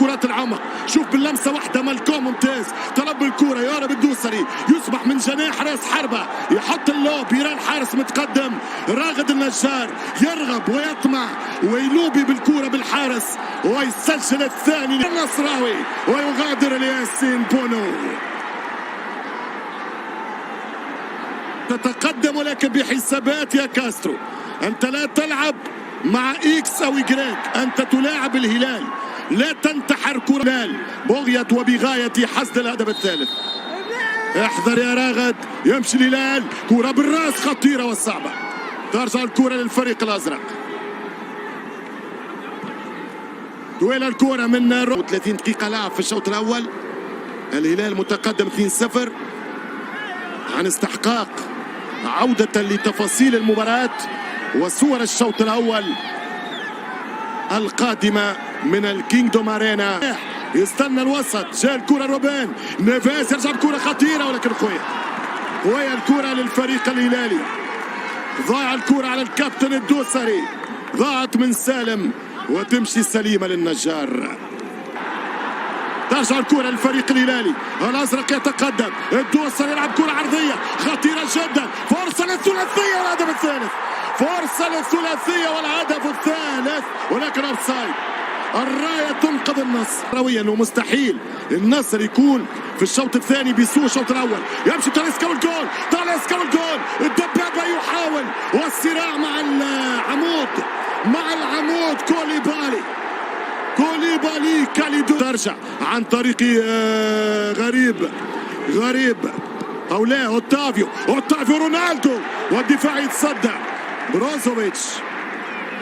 كرات العمق. شوف باللمسه واحده مالكوم ممتاز، طلب الكره يارب الدوسري، يصبح من جناح راس حربه، يحط اللوب، يرى الحارس متقدم راغد النجار، يرغب ويطمع ويلوبي بالكره بالحارس ويسجل الثاني النصراوي ويغادر الياسين بونو. تتقدم ولكن بحسابات يا كاسترو. انت لا تلعب مع اكس او يجريك، انت تلاعب الهلال، لا تنتحر كرة بغية وبغاية حصد الهدف الثالث. احذر يا راغد، يمشي الهلال، كرة بالراس خطيرة وصعبة، ترجع الكرة للفريق الازرق. دويل الكرة من 30 دقيقة لعب في الشوط الاول، الهلال متقدم 2-0 عن استحقاق عودة لتفاصيل المباراة وصور الشوط الأول القادمة من الكينغدوم أرينا. يستنى الوسط، جاء الكرة روبين نيفيز، يرجع بكرة خطيرة ولكن قوية الكرة للفريق الهلالي. ضاع الكرة على الكابتن الدوسري، ضاعت من سالم وتمشي سليمة للنجار. ترجع الكرة للفريق الهلالي، الازرق يتقدم، الدوسري يلعب كرة عرضية خطيرة جدا، فرصة للثلاثية والهدف الثالث، فرصة للثلاثية والهدف الثالث ولكن اوفسايد. الراية تنقذ النصر رويا، ومستحيل النصر يكون في الشوط الثاني بسوء الشوط الاول. يمشي تاليسكا والجول، تاليسكا والجول، الدبابة يحاول والصراع مع العمود كوليبالي كاليدو. ترجع عن طريق غريب او لا اوتافيو رونالدو، والدفاع يتصدى بروزوفيتش،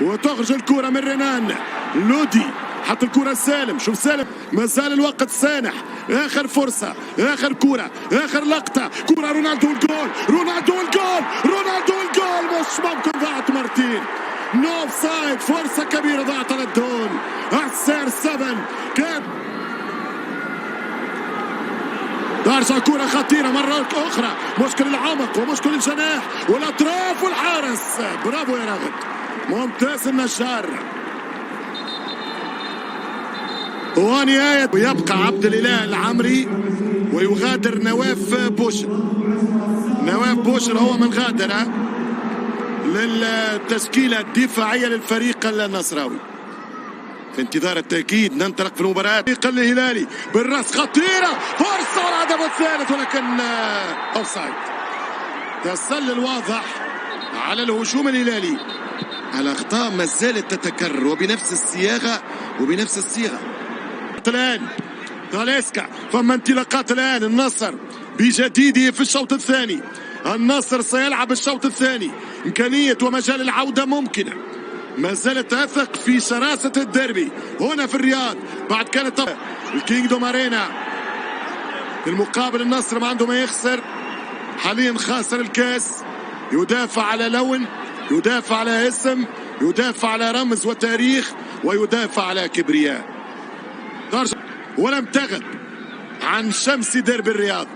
وتخرج الكرة من رينان لودي، حط الكرة سالم. شوف سالم، ما زال الوقت سانح، اخر فرصة، اخر كرة، اخر لقطة، كرة رونالدو والجول، مش ممكن، ضاعت مرتين، نو اوفسايد، فرصة كبيرة ضاعت على الدون. السير 7 كان ترجع كرة خطيرة مرة أخرى، مشكل العمق ومشكل الجناح والأطراف والحارس. برافو يا راغد، ممتاز النجار. ونهاية يبقى عبد الإله العمري ويغادر نواف بوشر هو من غادر للتشكيلة الدفاعية للفريق النصراوي. في انتظار التأكيد ننطلق في المباراة. الفريق الهلالي بالراس خطيرة، فرصة والهدف الثالث ولكن اوفسايد. تسلل واضح على الهجوم الهلالي. الأخطاء ما زالت تتكرر وبنفس الصياغة وبنفس الصيغة. الآن تاليسكا، فما انطلاقات الآن النصر بجديده في الشوط الثاني. النصر سيلعب الشوط الثاني، إمكانية ومجال العودة ممكنة. ما زالت أثق في شراسة الديربي هنا في الرياض بعد كانت الكينغدوم أرينا. في المقابل النصر ما عنده ما يخسر، حاليا خاسر الكاس، يدافع على لون، يدافع على اسم، يدافع على رمز وتاريخ، ويدافع على كبرياء. ولم تغب عن شمس ديربي الرياض.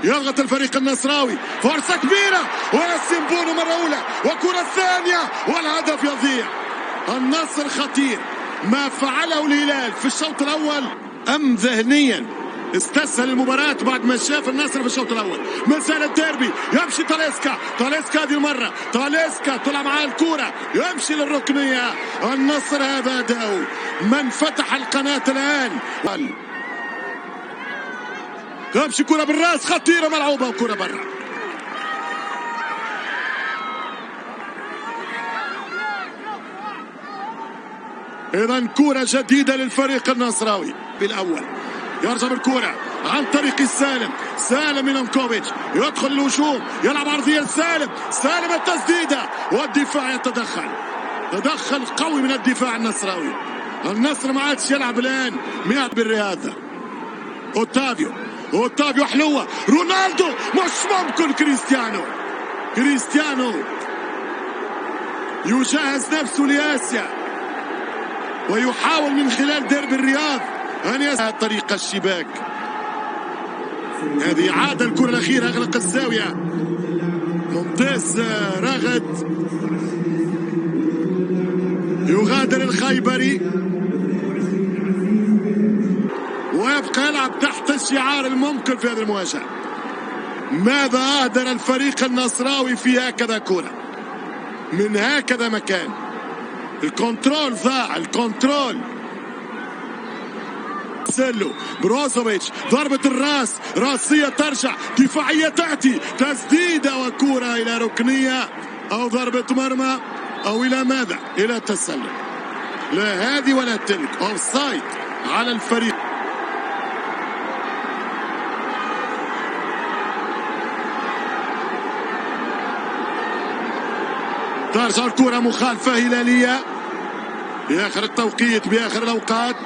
يضغط الفريق النصراوي، فرصة كبيرة وياسين بونو مرة أولى وكرة ثانية والهدف يضيع. النصر خطير، ما فعله الهلال في الشوط الأول أم ذهنيا استسهل المباراة بعد ما شاف النصر في الشوط الأول. ما زال الديربي، يمشي تاليسكا هذه المرة، تاليسكا طلع معاه الكرة، يمشي للركنية. النصر هذا أداؤه، من فتح القناة الآن. يمشي كرة بالراس خطيرة ملعوبة وكرة برا. إذا كرة جديدة للفريق النصراوي. بالأول يرجع بالكرة عن طريق سالم ميلانكوفيتش، يدخل الهجوم، يلعب عرضية لسالم، التسديدة والدفاع تدخل قوي من الدفاع النصراوي. النصر ما عادش يلعب الآن مئات بالرياضة. اوتافيو حلوة، رونالدو، مش ممكن، كريستيانو يجهز نفسه لآسيا ويحاول من خلال ديربي الرياض أن يسعى طريق الشباك. هذه عادة الكرة الأخيرة، أغلق الزاوية، ممتاز راغد. يغادر الخيبري. ويبقى يلعب تحت الشعار الممكن في هذه المواجهة. ماذا أهدر الفريق النصراوي في هكذا كرة من هكذا مكان؟ الكنترول ضاع، الكنترول. سلو بروزوفيتش ضربة الراس، راسية ترجع، دفاعية تأتي، تسديدة وكرة إلى ركنية أو ضربة مرمى أو إلى ماذا؟ إلى تسلل. لا هذه ولا تلك، أوفسايد على الفريق. ترجع الكرة مخالفة هلالية بآخر التوقيت بآخر الأوقات.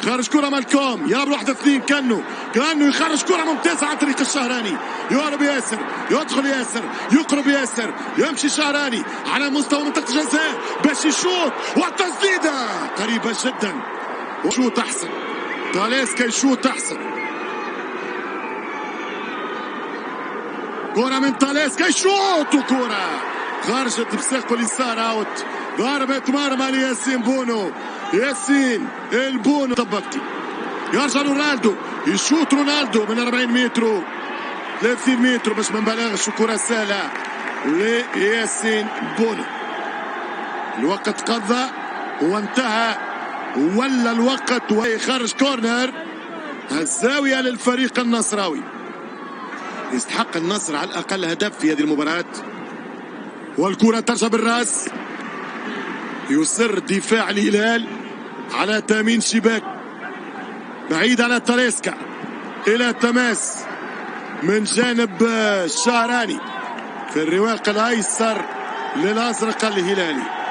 خارج كرة مالكوم يلعب 1-2 كانو يخرج كرة ممتازة عن طريق الشهراني. يقرب ياسر، يدخل ياسر، يقرب ياسر، يمشي شهراني على مستوى منطقة الجزاء باش يشوط والتسديدة قريبة جدا. شوط أحسن، تاليسكا يشوط أحسن. كرة من تاليسكا يشوط وكرة خرجت بساقه اليسار اوت. ضربة مرمى لياسين بونو، ياسين البونو طبقتي. يرجع رونالدو يشوط رونالدو من 40 متر 30 متر باش ما نبالغش. كرة سهلة لياسين بونو. الوقت قضى وانتهى ولا الوقت ويخرج كورنر. الزاوية للفريق النصراوي. يستحق النصر على الأقل هدف في هذه المباراة. والكرة ترجع بالراس، يصر دفاع الهلال على تامين شباك بعيد على تاليسكا إلى تماس من جانب الشهراني في الرواق الأيسر للأزرق الهلالي.